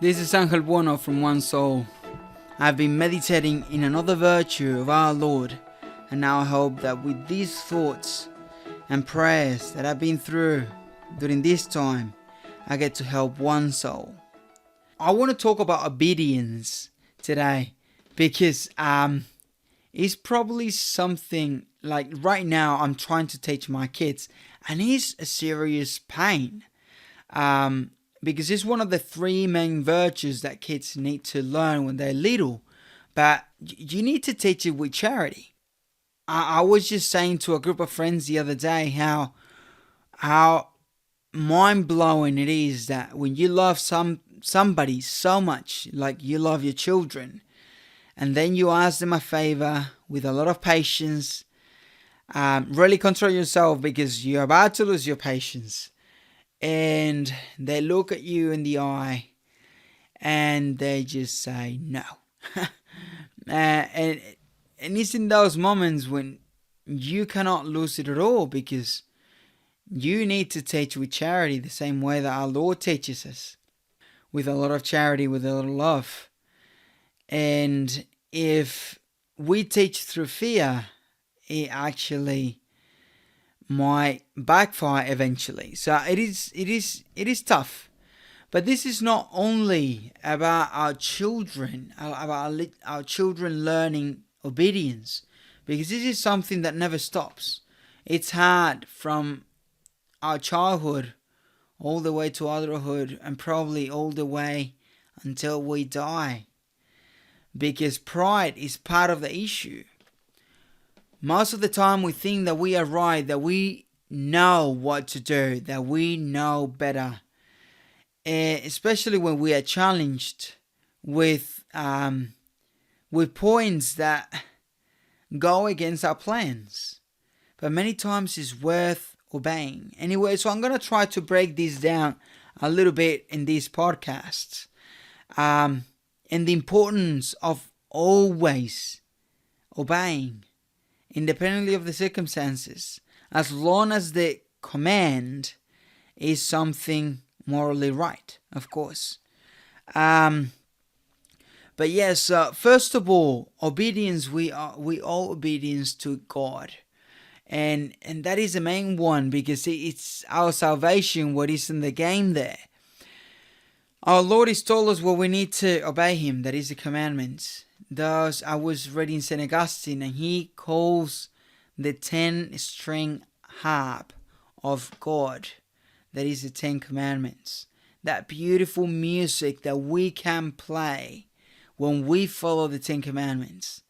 This is Angel Bueno from One Soul. I've been meditating in another virtue of our Lord, and now I hope that with these thoughts and prayers that I've been through during this time, I get to help one soul. I want to talk about obedience today because it's probably something like right now I'm trying to teach my kids, and it's a serious pain. Because it's one of the three main virtues that kids need to learn when they're little, but you need to teach it with charity. I was just saying to a group of friends the other day how mind-blowing it is that when you love somebody so much, like you love your children, and then you ask them a favor with a lot of patience, really control yourself because you're about to lose your patience. And they look at you in the eye and they just say no. and it's in those moments when you cannot lose it at all, because you need to teach with charity the same way that our Lord teaches us, with a lot of charity, with a lot of love. And if we teach through fear, it actually might backfire eventually. So it is tough. But this is not only about our children, about our children learning obedience, because this is something that never stops. It's hard from our childhood all the way to adulthood, and probably all the way until we die, because pride is part of the issue. Most of the time we think that we are right, that we know what to do, that we know better. Especially when we are challenged with points that go against our plans. But many times it's worth obeying. Anyway, so I'm going to try to break this down a little bit in these podcasts. And the importance of always obeying, independently of the circumstances, as long as the command is something morally right, of course. But yes, first of all, obedience, we owe obedience to God. And that is the main one, because it's our salvation what is in the game there. Our Lord has told us what we need to obey Him, that is the commandments. Thus, I was reading St. Augustine, and he calls the 10-string harp of God, that is the 10 commandments. That beautiful music that we can play when we follow the 10 commandments.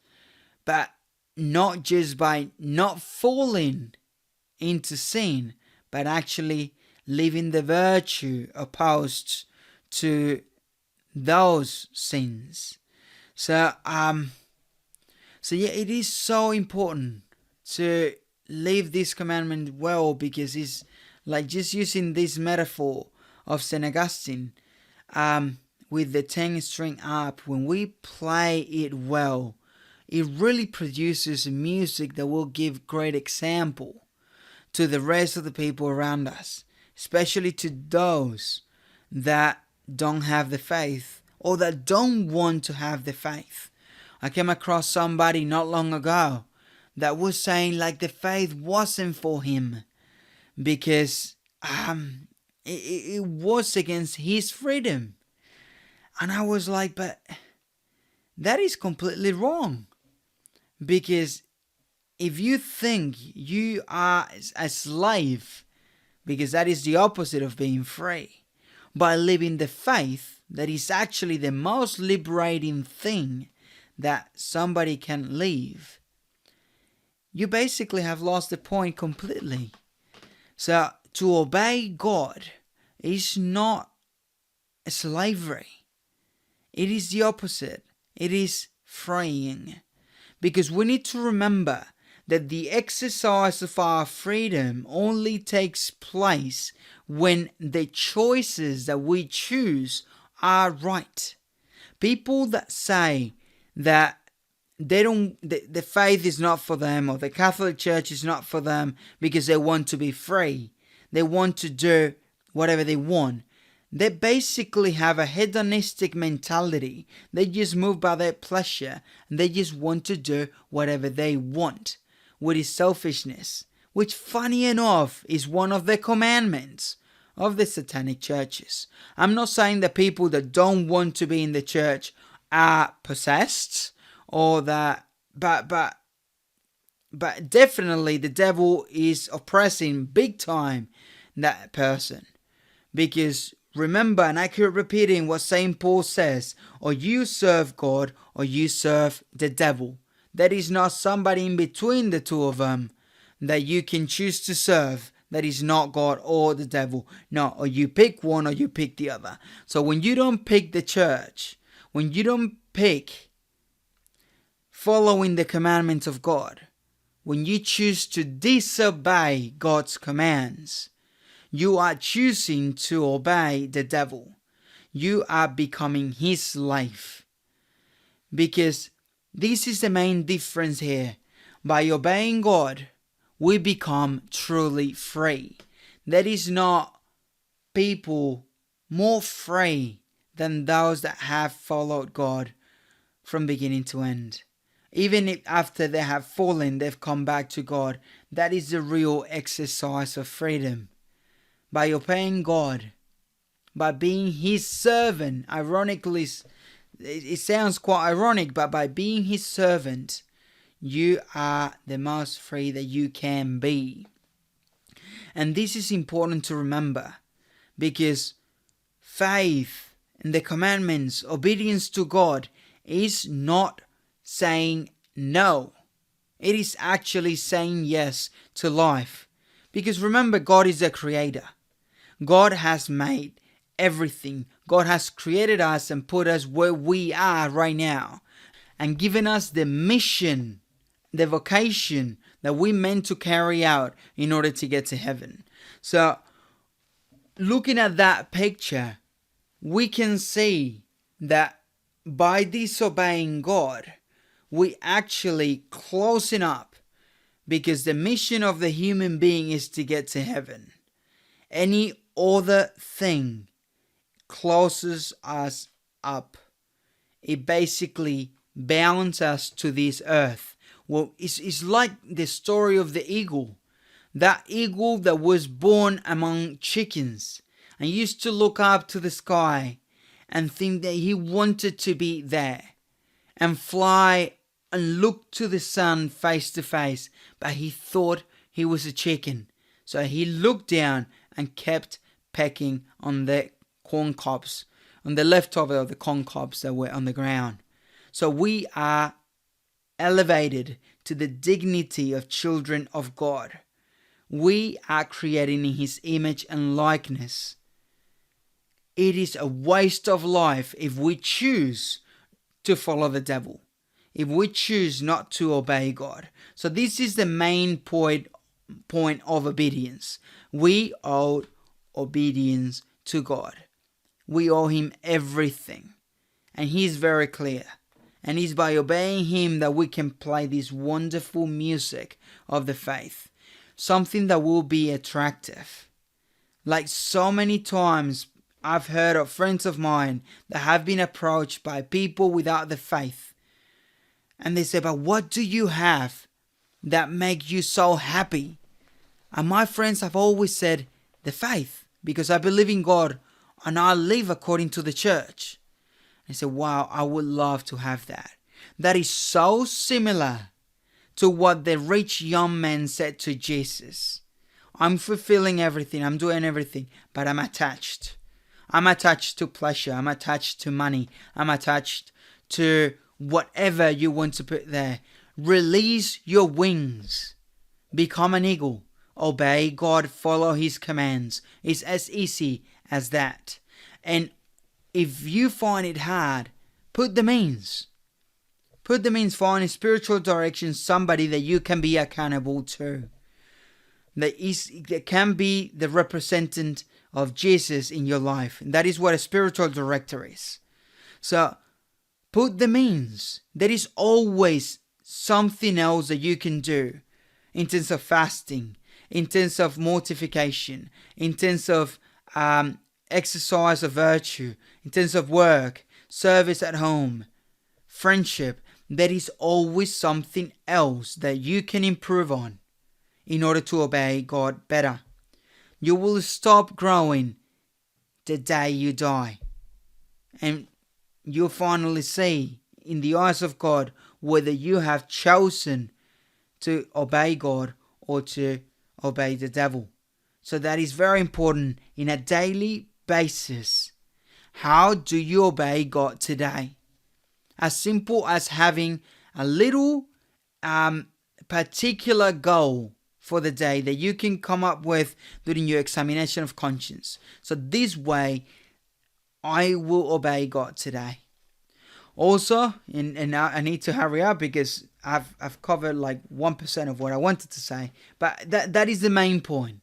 But not just by not falling into sin, but actually living the virtue opposed to those sins. So yeah, it is so important to live this commandment well, because it's like just using this metaphor of St. Augustine with the 10-string harp. When we play it well, it really produces music that will give great example to the rest of the people around us, especially to those that don't have the faith, or that don't want to have the faith. I came across somebody not long ago that was saying like the faith wasn't for him because it was against his freedom. And I was like, but that is completely wrong. Because if you think you are a slave, because that is the opposite of being free, by living the faith, that is actually the most liberating thing that somebody can live, you basically have lost the point completely. So to obey God is not a slavery. It is the opposite. It is freeing. Because we need to remember that the exercise of our freedom only takes place when the choices that we choose are right. People that say that the faith is not for them, or the Catholic Church is not for them because they want to be free, they want to do whatever they want, They basically have a hedonistic mentality. They just move by their pleasure and they just want to do whatever they want, with his selfishness, which, funny enough, is one of the commandments of the satanic churches. I'm not saying that people that don't want to be in the church are possessed, or that, but definitely the devil is oppressing big time that person. Because remember, and I keep repeating what St. Paul says, or you serve God or you serve the devil. There is not somebody in between the two of them that you can choose to serve that is not God or the devil. No, or you pick one or you pick the other. So when you don't pick the church, when you don't pick following the commandments of God, when you choose to disobey God's commands, you are choosing to obey the devil. You are becoming his slave. Because this is the main difference here. By obeying God, we become truly free. There is not people more free than those that have followed God from beginning to end. Even if after they have fallen, they've come back to God. That is the real exercise of freedom. By obeying God, by being his servant, ironically, it sounds quite ironic, but by being his servant, you are the most free that you can be. And this is important to remember, because faith in the commandments, obedience to God, is not saying no. It is actually saying yes to life. Because remember, God is the creator. God has made everything. God has created us and put us where we are right now, and given us the mission, the vocation that we meant to carry out in order to get to heaven. So, looking at that picture, we can see that by disobeying God, we actually closing up, because the mission of the human being is to get to heaven. Any other thing closes us up. It basically bounds us to this earth. Well, it's like the story of the eagle. That eagle that was born among chickens and used to look up to the sky and think that he wanted to be there and fly and look to the sun face to face, but he thought he was a chicken. So he looked down and kept pecking on the corn cobs, on the leftover of the corn cobs that were on the ground. So we are elevated to the dignity of children of God. We are created in his image and likeness. It is a waste of life if we choose to follow the devil, if we choose not to obey God. So this is the main point of obedience. We owe obedience to God. We owe him everything. And he's very clear. And it's by obeying him that we can play this wonderful music of the faith. Something that will be attractive. Like so many times I've heard of friends of mine that have been approached by people without the faith. And they say, but what do you have that makes you so happy? And my friends have always said, the faith. Because I believe in God and I live according to the church. I said, wow, I would love to have that. That is so similar to what the rich young man said to Jesus. I'm fulfilling everything, I'm doing everything, but I'm attached. I'm attached to pleasure, I'm attached to money, I'm attached to whatever you want to put there. Release your wings. Become an eagle. Obey God, follow his commands. It's as easy as that. And if you find it hard, put the means. Put the means, find a spiritual direction, somebody that you can be accountable to. That can be the representative of Jesus in your life. And that is what a spiritual director is. So, put the means. There is always something else that you can do in terms of fasting, in terms of mortification, in terms of exercise of virtue, in terms of work, service at home, friendship, there is always something else that you can improve on in order to obey God better. You will stop growing the day you die. And you'll finally see in the eyes of God whether you have chosen to obey God or to obey the devil. So that is very important in a daily basis. How do you obey God today? As simple as having a little particular goal for the day that you can come up with during your examination of conscience. So this way, I will obey God today. Also, and I need to hurry up because I've covered like 1% of what I wanted to say. But that is the main point.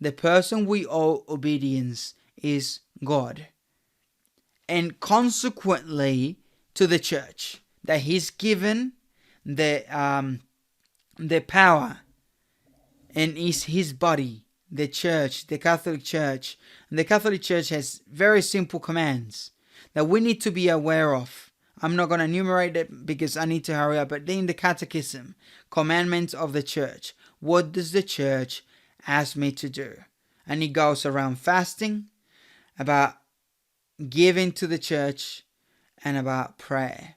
The person we owe obedience is God. And consequently to the church, that He's given the power, and is His body, the church, the Catholic Church. And the Catholic Church has very simple commands that we need to be aware of. I'm not going to enumerate it because I need to hurry up, but in the Catechism, commandments of the church. What does the church ask me to do? And it goes around fasting, about giving to the church, and about prayer.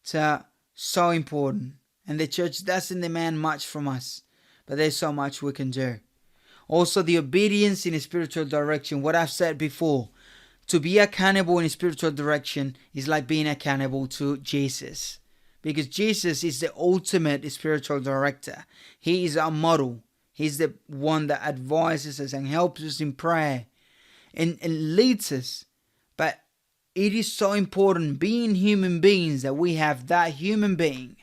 So important. And the church doesn't demand much from us, but there's so much we can do. Also, the obedience in a spiritual direction. What I've said before, to be accountable in a spiritual direction is like being accountable to Jesus. Because Jesus is the ultimate spiritual director. He is our model. He's the one that advises us and helps us in prayer and leads us. But it is so important, being human beings, that we have that human being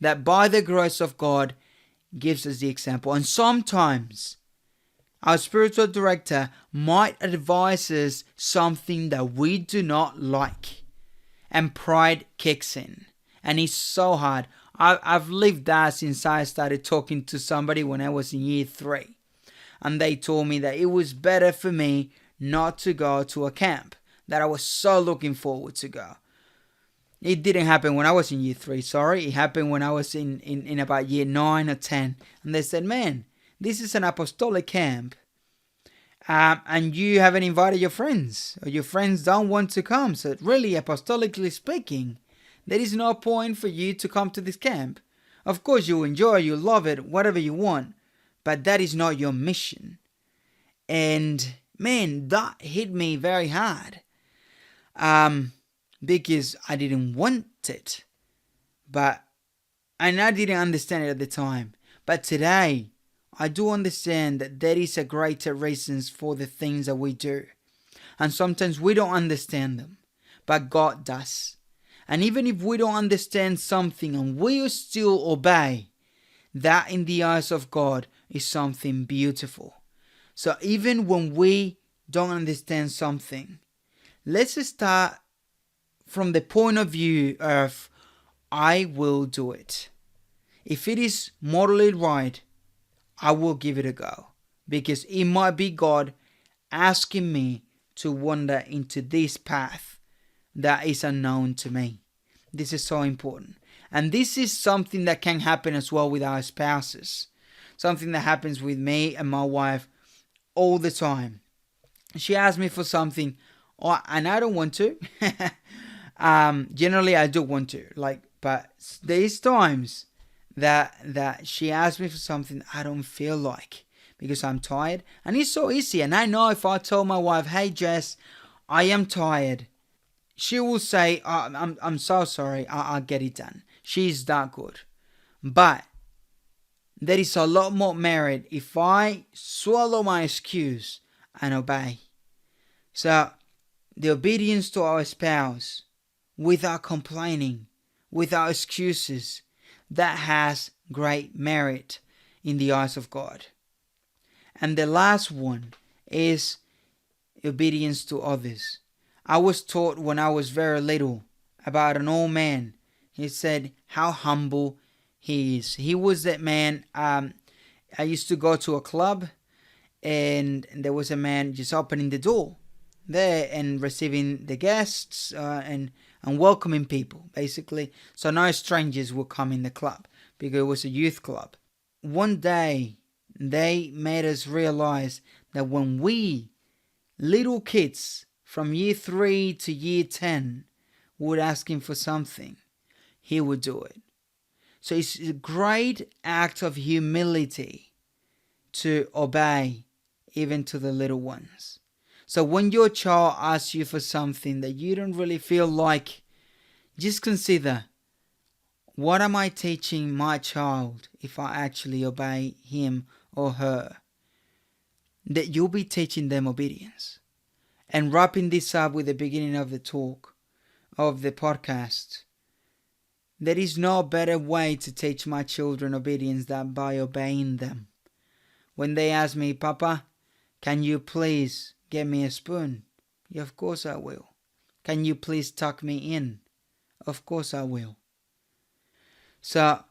that by the grace of God gives us the example. And sometimes our spiritual director might advise us something that we do not like, and pride kicks in, and it's so hard. I've lived that since I started talking to somebody when I was in year 3, and they told me that it was better for me not to go to a camp that I was so looking forward to go. It didn't happen when I was in year 3, sorry. It happened when I was in about year 9 or 10. And they said, man, this is an apostolic camp. And you haven't invited your friends. Or your friends don't want to come. So really, apostolically speaking, there is no point for you to come to this camp. Of course, you'll enjoy, you'll love it, whatever you want. But that is not your mission. And man, that hit me very hard. Because I didn't want it, and I didn't understand it at the time. But today, I do understand that there is a greater reasons for the things that we do, and sometimes we don't understand them, but God does. And even if we don't understand something and we still obey, that in the eyes of God is something beautiful. So even when we don't understand something, let's start from the point of view of, I will do it. If it is morally right, I will give it a go. Because it might be God asking me to wander into this path that is unknown to me. This is so important. And this is something that can happen as well with our spouses. Something that happens with me and my wife all the time. She asks me for something, and I don't want to. Generally I do want to, but there's times that she asks me for something I don't feel like because I'm tired, and it's so easy. And I know if I tell my wife, hey Jess, I am tired, she will say, I'm so sorry, I'll get it done. She's that good. But there is a lot more merit if I swallow my excuse and obey. So the obedience to our spouse, without complaining, without excuses, that has great merit in the eyes of God. And the last one is obedience to others. I was taught when I was very little about an old man. He said how humble he is. He was that man. I used to go to a club, and there was a man just opening the door. there and receiving the guests and welcoming people, basically. So no strangers will come in the club because it was a youth club. One day, they made us realize that when we, little kids from year 3 to year 10, would ask him for something, he would do it. So it's a great act of humility to obey even to the little ones. So when your child asks you for something that you don't really feel like, just consider, what am I teaching my child if I actually obey him or her? That you'll be teaching them obedience. And wrapping this up with the beginning of the talk, of the podcast, there is no better way to teach my children obedience than by obeying them. When they ask me, Papa, can you please get me a spoon? Yeah, of course I will. Can you please tuck me in? Of course I will. So,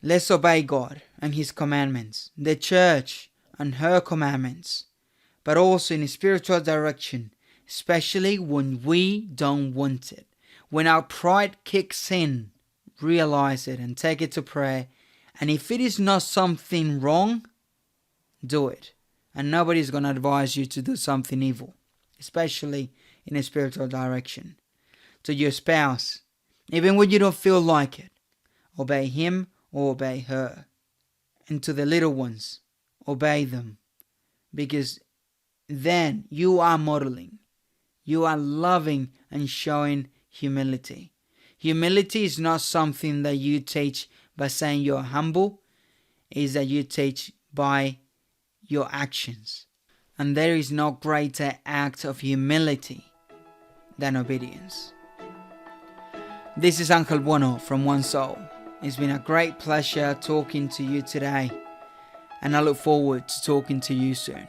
let's obey God and His commandments, the church and her commandments, but also in a spiritual direction, especially when we don't want it. When our pride kicks in, realize it and take it to prayer. And if it is not something wrong, do it. And nobody's going to advise you to do something evil, especially in a spiritual direction. To your spouse, even when you don't feel like it, obey him or obey her. And to the little ones, obey them. Because then you are modeling. You are loving and showing humility. Humility is not something that you teach by saying you're humble. It is that you teach by your actions. And there is no greater act of humility than obedience. This is Uncle Bueno from One Soul. It's been a great pleasure talking to you today, and I look forward to talking to you soon.